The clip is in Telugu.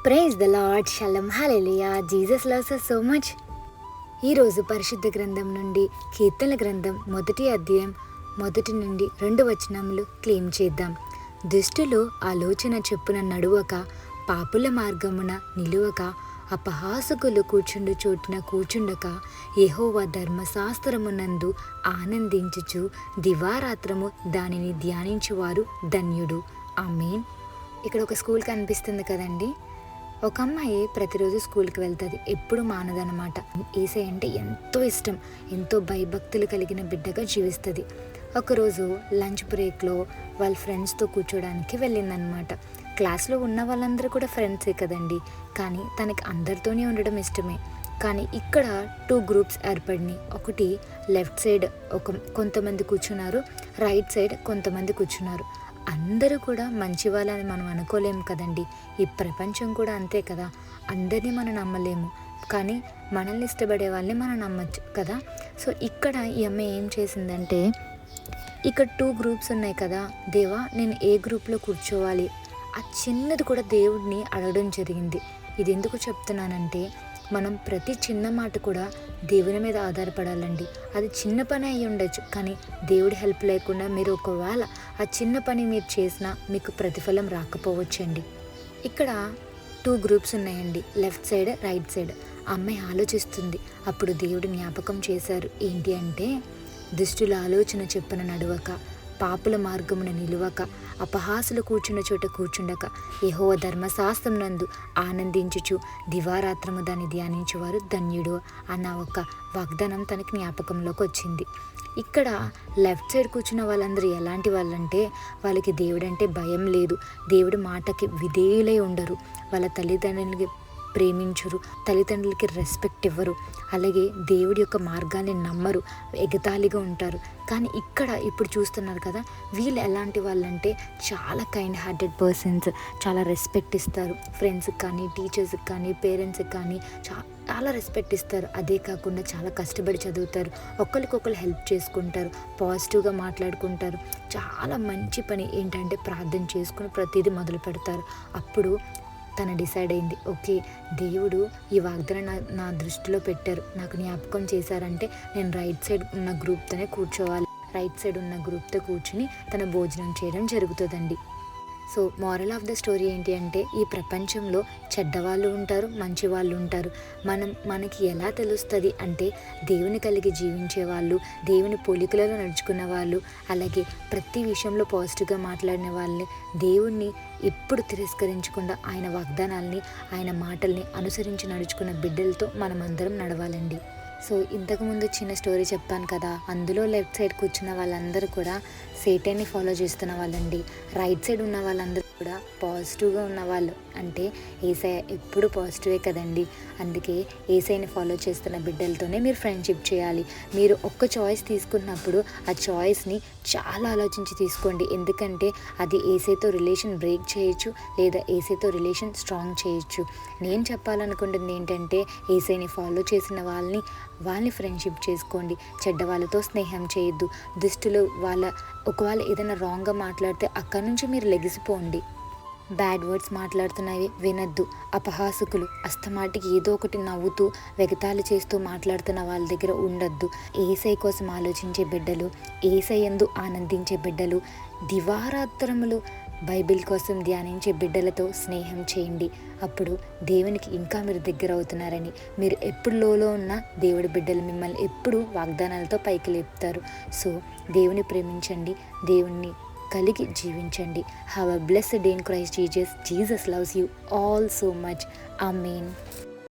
ప్రైజ్ ద లార్డ్, షలం, hallelujah. Jesus loves us so much. ఈరోజు పరిశుద్ధ గ్రంథం నుండి కీర్తనల గ్రంథం 1వ అధ్యాయం 1 నుండి 2 వచనములు క్లెయిమ్ చేద్దాం. దుష్టులు ఆలోచన చెప్పున నడువక, పాపుల మార్గమున నిలువక, అపహాసకులు కూర్చుండు చోటున కూర్చుండక, యెహోవా ధర్మశాస్త్రమునందు ఆనందించుచు దివారాత్రము దానిని ధ్యానించువారు ధన్యుడు. ఆమేన్. ఇక్కడ ఒక స్కూల్ కనిపిస్తుంది కదండి. ఒక అమ్మాయి ప్రతిరోజు స్కూల్కి వెళ్తుంది, ఎప్పుడు మానదనమాట. యేసయ్య అంటే ఎంతో ఇష్టం, ఎంతో భయభక్తులు కలిగిన బిడ్డగా జీవిస్తుంది. ఒకరోజు లంచ్ బ్రేక్లో వాళ్ళ ఫ్రెండ్స్తో కూర్చోడానికి వెళ్ళిందనమాట. క్లాస్లో ఉన్న వాళ్ళందరూ కూడా ఫ్రెండ్సే కదండి, కానీ తనకి అందరితోనే ఉండడం ఇష్టమే. కానీ ఇక్కడ 2 గ్రూప్స్ ఏర్పడినాయి. ఒకటి లెఫ్ట్ సైడ్ కొంతమంది కూర్చున్నారు, రైట్ సైడ్ కొంతమంది కూర్చున్నారు. అందరూ కూడా మంచి వాళ్ళని మనం అనుకోలేము కదండి. ఈ ప్రపంచం కూడా అంతే కదా, అందరినీ మనం నమ్మలేము, కానీ మనల్ని ఇష్టపడే వాళ్ళని మనం నమ్మచ్చు కదా. సో ఇక్కడ ఈ అమ్మాయి ఏం చేసిందంటే, ఇక్కడ 2 గ్రూప్స్ ఉన్నాయి కదా, దేవా నేను ఏ గ్రూప్లో కూర్చోవాలి, ఆ చిన్నది కూడా దేవుడిని అడగడం జరిగింది. ఇది ఎందుకు చెప్తున్నానంటే, మనం ప్రతి చిన్న మాట కూడా దేవుని మీద ఆధారపడాలండి. అది చిన్న పని అయి ఉండొచ్చు, కానీ దేవుడి హెల్ప్ లేకుండా మీరు ఒకవేళ ఆ చిన్న పని మీరు చేసినా మీకు ప్రతిఫలం రాకపోవచ్చండి. ఇక్కడ 2 గ్రూప్స్ ఉన్నాయండి, లెఫ్ట్ సైడ్, రైట్ సైడ్. ఆ అమ్మాయి ఆలోచిస్తుంది. అప్పుడు దేవుడు జ్ఞాపకం చేశారు. ఏంటి అంటే, దుష్టుల ఆలోచన చెప్పున నడవక, పాపుల మార్గమున నిలువక, అపహాసులు కూర్చున్న చోట కూర్చుండక, యెహోవా ధర్మశాస్త్రం నందు ఆనందించుచు దివారాత్రము దాన్ని ధ్యానించేవారు ధన్యుడు అన్న ఒక వాగ్దానం తనకి జ్ఞాపకంలోకి వచ్చింది. ఇక్కడ లెఫ్ట్ సైడ్ కూర్చున్న వాళ్ళందరూ ఎలాంటి వాళ్ళంటే, వాళ్ళకి దేవుడంటే భయం లేదు, దేవుడి మాటకి విధేయులై ఉండరు, వాళ్ళ తల్లిదండ్రులకి ప్రేమించరు, తల్లిదండ్రులకి రెస్పెక్ట్ ఇవ్వరు, అలాగే దేవుడి యొక్క మార్గాన్ని నమ్మరు, ఎగతాళిగా ఉంటారు. కానీ ఇక్కడ ఇప్పుడు చూస్తున్నారు కదా, వీళ్ళు ఎలాంటి వాళ్ళంటే చాలా కైండ్ హార్టెడ్ పర్సన్స్, చాలా రెస్పెక్ట్ ఇస్తారు, ఫ్రెండ్స్కి కానీ, టీచర్స్కి కానీ, పేరెంట్స్కి కానీ చాలా రెస్పెక్ట్ ఇస్తారు. అదే కాకుండా చాలా కష్టపడి చదువుతారు, ఒకరికొకరు హెల్ప్ చేసుకుంటారు, పాజిటివ్గా మాట్లాడుకుంటారు. చాలా మంచి పని ఏంటంటే ప్రార్థన చేసుకుని ప్రతిదీ మొదలు పెడతారు. అప్పుడు తను డిసైడ్ అయింది, ఓకే దేవుడు ఈ వాగ్దానం నా దృష్టిలో పెట్టారు, నాకు జ్ఞాపకం చేశారంటే నేను రైట్ సైడ్ ఉన్న గ్రూప్తోనే కూర్చోవాలి. రైట్ సైడ్ ఉన్న గ్రూప్తో కూర్చుని తన భోజనం చేయడం జరుగుతుందండి. So moral of the story ఏంటి అంటే, ఈ ప్రపంచంలో చెడ్డవాళ్ళు ఉంటారు, మంచి వాళ్ళు ఉంటారు. మనకి ఎలా తెలుస్తుంది అంటే, దేవుని కలిగి జీవించే వాళ్ళు, దేవుని పోలికలలో నడుచుకున్న వాళ్ళు, అలాగే ప్రతి విషయంలో పాజిటివ్గా మాట్లాడిన వాళ్ళని, దేవుణ్ణి ఎప్పుడు తిరస్కరించకుండా ఆయన వాగ్దానాల్ని, ఆయన మాటల్ని అనుసరించి నడుచుకున్న బిడ్డలతో మనం అందరం నడవాలండి. సో ఇంతకుముందు చిన్న స్టోరీ చెప్పాను కదా, అందులో లెఫ్ట్ సైడ్ కూర్చున్న వాళ్ళందరూ కూడా సేటాన్ని ఫాలో చేస్తున్న వాళ్ళండి. రైట్ సైడ్ ఉన్న వాళ్ళందరూ కూడా పాజిటివ్గా ఉన్న వాళ్ళు, అంటే యేసయ్య ఎప్పుడు పాజిటివే కదండి. అందుకే యేసయ్యని ఫాలో చేస్తున్న బిడ్డలతోనే మీరు ఫ్రెండ్షిప్ చేయాలి. మీరు ఒక్క చాయిస్ తీసుకున్నప్పుడు ఆ చాయిస్ని చాలా ఆలోచించి తీసుకోండి, ఎందుకంటే అది యేసయ్యతో రిలేషన్ బ్రేక్ చేయొచ్చు, లేదా యేసయ్యతో రిలేషన్ స్ట్రాంగ్ చేయొచ్చు. నేను చెప్పాలనుకుంటుంది ఏంటంటే, యేసయ్యని ఫాలో చేసిన వాళ్ళని ఫ్రెండ్షిప్ చేసుకోండి, చెడ్డ వాళ్ళతో స్నేహం చేయొద్దు. దుష్టులు ఒకవేళ ఏదైనా రాంగ్గా మాట్లాడితే అక్కడి నుంచి మీరు లెగిసిపోండి. Bad words మాట్లాడుతున్నవి వినద్దు. అపహాసకులు అస్తమాటికి ఏదో ఒకటి నవ్వుతూ వెగతాళి చేస్తూ మాట్లాడుతున్న వాళ్ళ దగ్గర ఉండొద్దు. యేసయ్య కోసం ఆలోచించే బిడ్డలు, యేసయ్య యందు ఆనందించే బిడ్డలు, దివారాత్రములు బైబిల్ కోసం ధ్యానించే బిడ్డలతో స్నేహం చేయండి. అప్పుడు దేవునికి ఇంకా మీరు దగ్గర అవుతున్నారని, మీరు ఎప్పుడు లోలో ఉన్నా దేవుడి బిడ్డలు మిమ్మల్ని ఎప్పుడు వాగ్దానాలతో పైకి లేపుతారు. సో దేవుని ప్రేమించండి, దేవుణ్ణి కలిగి జీవించండి. Have a blessed day in Christ Jesus. Jesus loves you all so much. Amen.